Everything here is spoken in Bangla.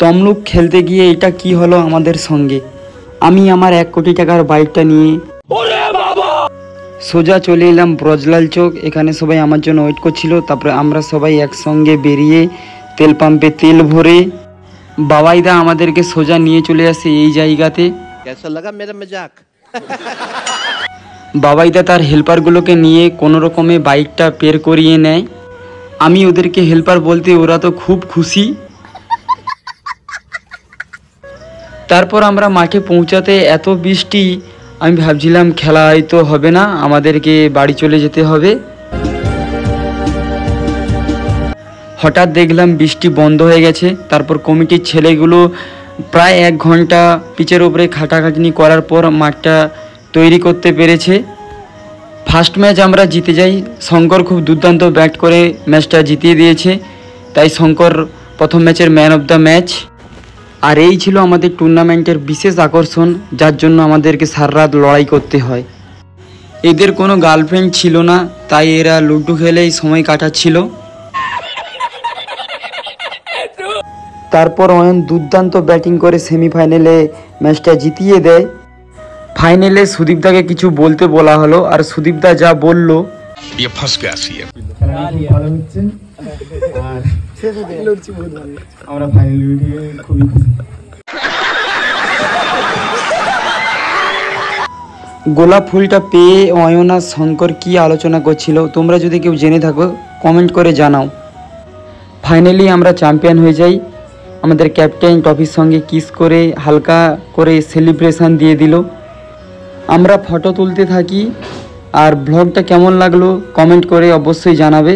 তমলুক খেলতে গিয়ে এটা কি হলো আমাদের সঙ্গে। আমি আমার 1 কোটি টাকার বাইকটা নিয়ে সোজা চলে এলাম ব্রজলাল চক। এখানে সবাই আমার জন্য ওয়েট করছিল। তারপরে আমরা সবাই একসঙ্গে বেরিয়ে তেল পাম্পে তেল ভরে বাবাইদা আমাদেরকে সোজা নিয়ে চলে আসে এই জায়গাতে। कैसा लगा मेरा मजाक? বাবাইদা তার হেল্পারগুলোকে নিয়ে কোনো রকমে বাইকটা বের করিয়ে নেয়। আমি ওদেরকে হেল্পার বলতে ওরা তো খুব খুশি। তারপর আমরা মাঠে পৌঁছাতে এত বৃষ্টি, আমি ভাবছিলাম খেলা হয়তো হবে না, আমাদেরকে বাড়ি চলে যেতে হবে। হঠাৎ দেখলাম বৃষ্টি বন্ধ হয়ে গেছে। তারপর কমিটির ছেলেগুলো প্রায় 1 ঘন্টা পিচের উপরে খাটাখাটনি করার পর মাঠটা তৈরি করতে পেরেছে। ফার্স্ট ম্যাচ আমরা জিতে যাই। শঙ্কর খুব দুর্দান্ত ব্যাট করে ম্যাচটা জিতিয়ে দিয়েছে, তাই শঙ্কর প্রথম ম্যাচের ম্যান অফ দ্য ম্যাচ। আর এই ছিল আমাদের টুর্নামেন্টের বিশেষ আকর্ষণ, যার জন্য আমাদেরকে সারা রাত লড়াই করতে হয়। এদের কোনো গার্লফ্রেন্ড ছিল না, তাই এরা লুডো খেলেই সময় কাটাচ্ছিল। তারপর অয়ন দুর্দান্ত ব্যাটিং করে সেমিফাইনালে ম্যাচটা জিতিয়ে দেয়। ফাইনালে সুদীপদাকে কিছু বলতে বলা হলো, আর সুদীপদা যা বলল আমরা ফাইনাল উঠে খুবই খুশি। গোলাপ ফুলটা পেয়ে অয়ন আর শঙ্কর কী আলোচনা করছিল, তোমরা যদি কেউ জেনে থাকো কমেন্ট করে জানাও। ফাইনালি আমরা চ্যাম্পিয়ন হয়ে যাই। আমাদের ক্যাপ্টেন ট্রফির সঙ্গে কিস করে হালকা করে সেলিব্রেশন দিয়ে দিল। আমরা ফটো তুলতে থাকি। আর ব্লগটা কেমন লাগলো কমেন্ট করে অবশ্যই জানাবে।